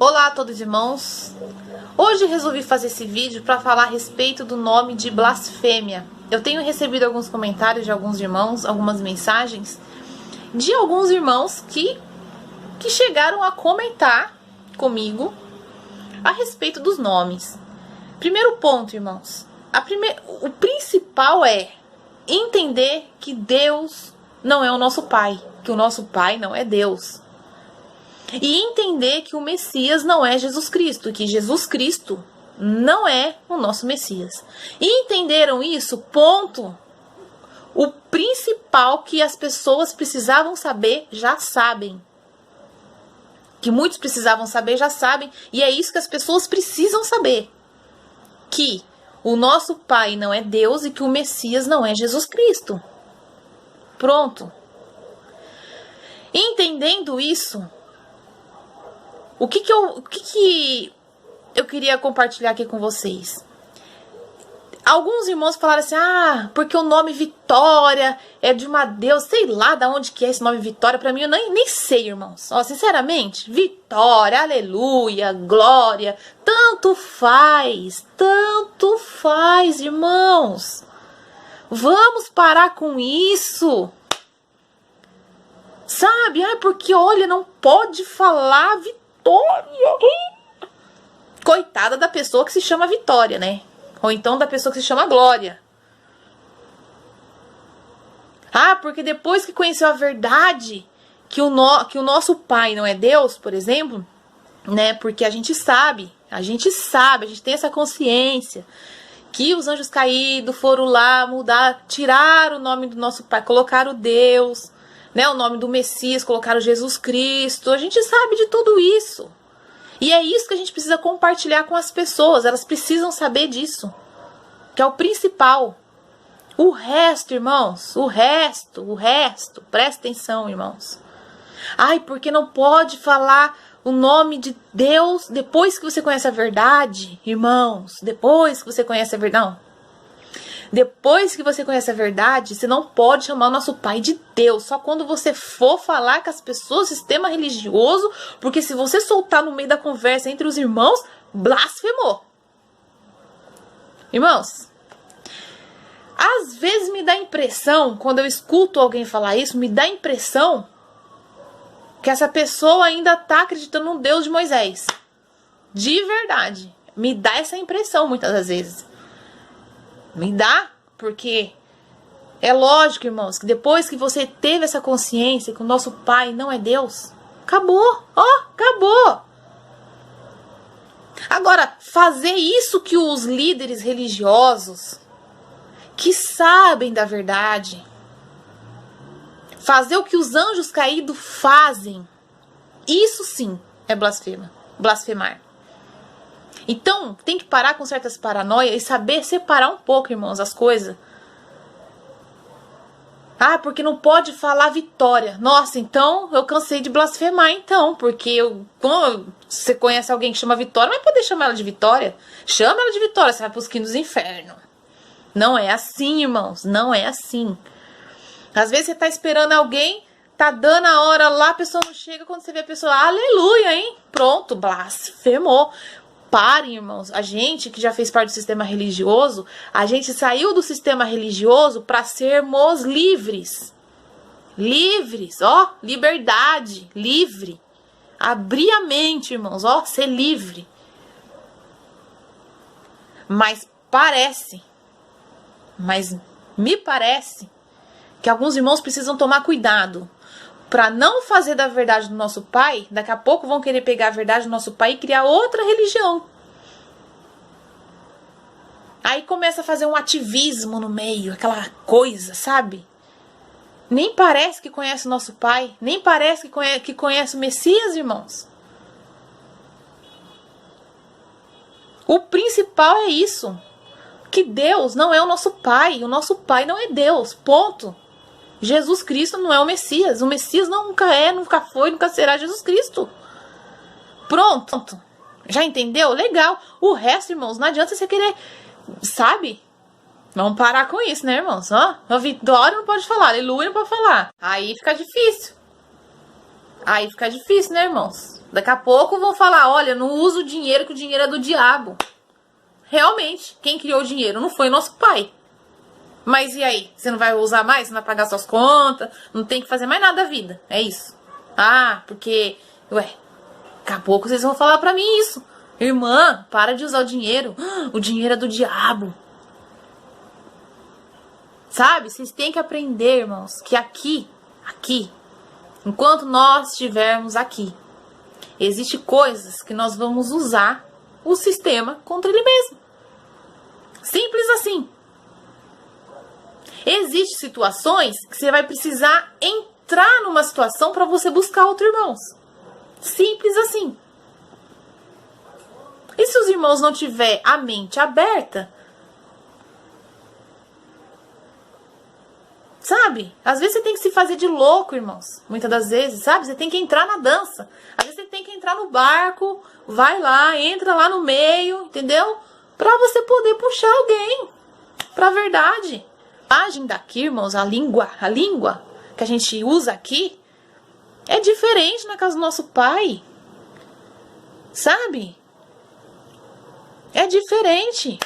Olá a todos irmãos, hoje resolvi fazer esse vídeo para falar a respeito do nome de blasfêmia. Eu tenho recebido alguns comentários de alguns irmãos, algumas mensagens de alguns irmãos que chegaram a comentar comigo a respeito dos nomes. Primeiro ponto, irmãos, o principal é entender que Deus não é o nosso Pai, que o nosso Pai não é Deus. E entender que o Messias não é Jesus Cristo, que Jesus Cristo não é o nosso Messias. E entenderam isso? Ponto. O principal que as pessoas precisavam saber, já sabem. Que muitos precisavam saber, já sabem. E é isso que as pessoas precisam saber. Que o nosso Pai não é Deus e que o Messias não é Jesus Cristo. Pronto. Entendendo isso, o que eu queria compartilhar aqui com vocês? Alguns irmãos falaram assim, porque o nome Vitória é de uma deusa, sei lá de onde que é esse nome Vitória, pra mim eu nem sei, irmãos. Ó, sinceramente, Vitória, aleluia, glória, tanto faz, irmãos. Vamos parar com isso. Sabe, porque olha, não pode falar Vitória. Coitada da pessoa que se chama Vitória, né? Ou então da pessoa que se chama Glória. Porque depois que conheceu a verdade, que o nosso Pai não é Deus, por exemplo, né? Porque a gente tem essa consciência que os anjos caídos foram lá mudar, tirar o nome do nosso Pai, colocaram Deus, né, o nome do Messias, colocaram Jesus Cristo. A gente sabe de tudo isso. E é isso que a gente precisa compartilhar com as pessoas. Elas precisam saber disso. Que é o principal. O resto, irmãos, o resto. Presta atenção, irmãos. Porque não pode falar o nome de Deus depois que você conhece a verdade, irmãos. Depois que você conhece a verdade. Não. Depois que você conhece a verdade, você não pode chamar o nosso Pai de Deus. Só quando você for falar com as pessoas do sistema religioso, porque se você soltar no meio da conversa entre os irmãos, blasfemou. Irmãos, às vezes me dá impressão, quando eu escuto alguém falar isso, me dá impressão que essa pessoa ainda está acreditando no Deus de Moisés. De verdade. Me dá essa impressão muitas das vezes. Me dá, porque é lógico, irmãos, que depois que você teve essa consciência que o nosso Pai não é Deus, acabou, acabou. Agora, fazer isso que os líderes religiosos, que sabem da verdade, fazer o que os anjos caídos fazem, isso sim é blasfemar. Então, tem que parar com certas paranoias e saber separar um pouco, irmãos, as coisas. Porque não pode falar Vitória. Nossa, então eu cansei de blasfemar, então. Porque quando você conhece alguém que chama Vitória, não vai poder chamar ela de Vitória. Chama ela de Vitória, você vai pros quintos dos infernos. Não é assim, irmãos, não é assim. Às vezes você tá esperando alguém, tá dando a hora lá, a pessoa não chega, quando você vê a pessoa, aleluia, hein? Pronto, blasfemou. Parem, irmãos, a gente que já fez parte do sistema religioso, a gente saiu do sistema religioso para sermos livres. Livres, liberdade, livre. Abrir a mente, irmãos, ser livre. Mas me parece que alguns irmãos precisam tomar cuidado para não fazer da verdade do nosso Pai, daqui a pouco vão querer pegar a verdade do nosso Pai e criar outra religião. Aí começa a fazer um ativismo no meio, aquela coisa, sabe? Nem parece que conhece o nosso Pai, nem parece que conhece o Messias, irmãos. O principal é isso, que Deus não é o nosso Pai não é Deus, ponto. Jesus Cristo não é o Messias nunca é, nunca foi, nunca será Jesus Cristo. Pronto. Já entendeu? Legal. O resto, irmãos, não adianta você querer, sabe? Vamos parar com isso, né, irmãos? A Vitória não pode falar, aleluia não pode falar. Aí fica difícil. Aí fica difícil, né, irmãos? Daqui a pouco vão falar, olha, não usa o dinheiro, que o dinheiro é do diabo. Realmente, quem criou o dinheiro não foi nosso pai. Mas e aí? Você não vai usar mais? Você não vai pagar suas contas? Não tem que fazer mais nada da vida. É isso. Ah, porque... Ué, daqui a pouco vocês vão falar pra mim isso. Irmã, para de usar o dinheiro. O dinheiro é do diabo. Sabe? Vocês têm que aprender, irmãos, que aqui, enquanto nós estivermos aqui, existem coisas que nós vamos usar o sistema contra ele mesmo. Simples assim. Existem situações que você vai precisar entrar numa situação para você buscar outro irmão. Simples assim. E se os irmãos não tiver a mente aberta, sabe? Às vezes você tem que se fazer de louco, irmãos. Muitas das vezes, sabe? Você tem que entrar na dança. Às vezes você tem que entrar no barco, vai lá, entra lá no meio, entendeu? Pra você poder puxar alguém pra verdade. A linguagem daqui, irmãos, a língua que a gente usa aqui é diferente na casa do nosso pai. Sabe? É diferente.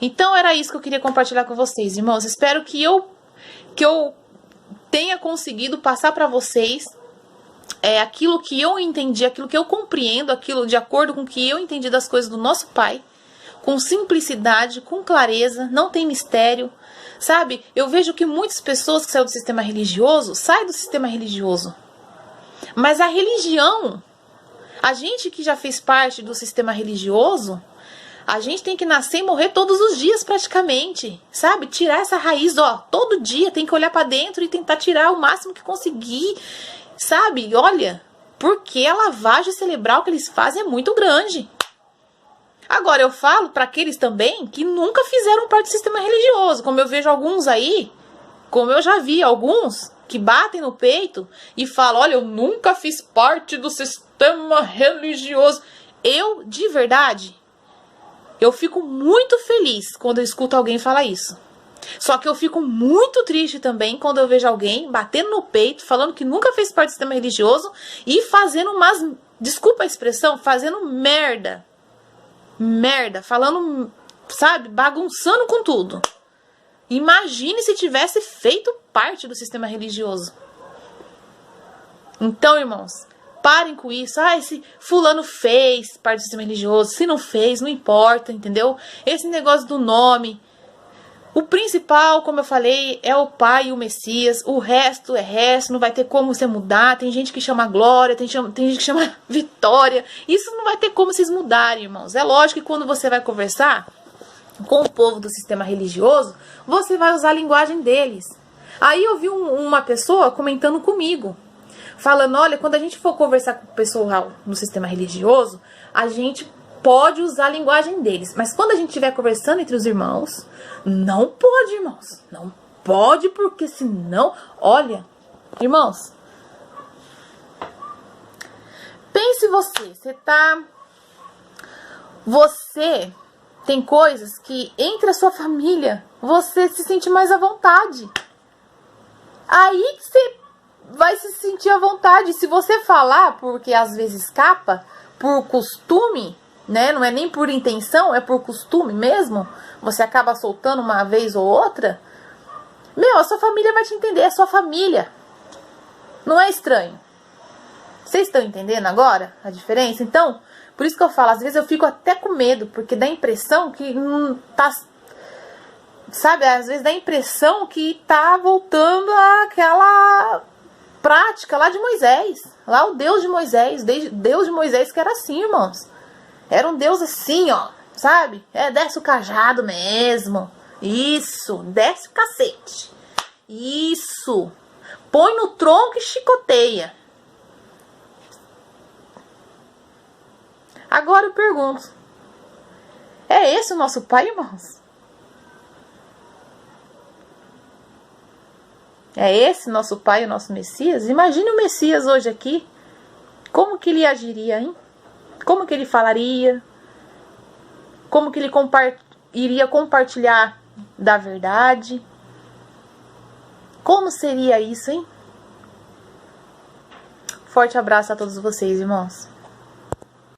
Então era isso que eu queria compartilhar com vocês, irmãos. Espero que eu tenha conseguido passar para vocês aquilo que eu entendi, aquilo que eu compreendo, aquilo de acordo com o que eu entendi das coisas do nosso pai, com simplicidade, com clareza, não tem mistério, sabe? Eu vejo que muitas pessoas que saem do sistema religioso, saem do sistema religioso. Mas a religião, a gente que já fez parte do sistema religioso, a gente tem que nascer e morrer todos os dias praticamente, sabe? Tirar essa raiz, ó, todo dia tem que olhar pra dentro e tentar tirar o máximo que conseguir, sabe? Olha, porque a lavagem cerebral que eles fazem é muito grande. Agora, eu falo pra aqueles também que nunca fizeram parte do sistema religioso, como eu vejo alguns aí, como eu já vi alguns que batem no peito e falam, olha, eu nunca fiz parte do sistema religioso. Eu, de verdade, eu fico muito feliz quando eu escuto alguém falar isso. Só que eu fico muito triste também quando eu vejo alguém batendo no peito, falando que nunca fez parte do sistema religioso e fazendo umas, desculpa a expressão, fazendo merda, falando, sabe, bagunçando com tudo. Imagine se tivesse feito parte do sistema religioso. Então, irmãos, parem com isso. Ah, esse fulano fez parte do sistema religioso. Se não fez, não importa, entendeu? Esse negócio do nome. O principal, como eu falei, é o Pai e o Messias. O resto é resto, não vai ter como você mudar. Tem gente que chama Glória, tem gente que chama Vitória. Isso não vai ter como vocês mudarem, irmãos. É lógico que quando você vai conversar com o povo do sistema religioso, você vai usar a linguagem deles. Aí eu vi uma pessoa comentando comigo, falando, olha, quando a gente for conversar com o pessoal no sistema religioso, a gente pode usar a linguagem deles. Mas quando a gente estiver conversando entre os irmãos, não pode, irmãos. Não pode, porque senão... Olha, irmãos, pense você tem coisas que entre a sua família você se sente mais à vontade. Aí que você vai se sentir à vontade. Se você falar, porque às vezes escapa, por costume, né? Não é nem por intenção, é por costume mesmo. Você acaba soltando uma vez ou outra. Meu, a sua família vai te entender, é sua família. Não é estranho. Vocês estão entendendo agora a diferença? Então, por isso que eu falo, às vezes eu fico até com medo, porque dá a impressão que tá... Sabe, às vezes dá a impressão que tá voltando àquela prática lá de Moisés. Lá o Deus de Moisés, Deus de Moisés que era assim, irmãos. Era um Deus assim, ó, sabe? Desce o cajado mesmo. Isso, desce o cacete. Isso. Põe no tronco e chicoteia. Agora eu pergunto, é esse o nosso pai, irmãos? É esse nosso pai, o nosso Messias? Imagine o Messias hoje aqui. Como que ele agiria, hein? Como que ele falaria? Como que ele iria compartilhar da verdade? Como seria isso, hein? Forte abraço a todos vocês, irmãos.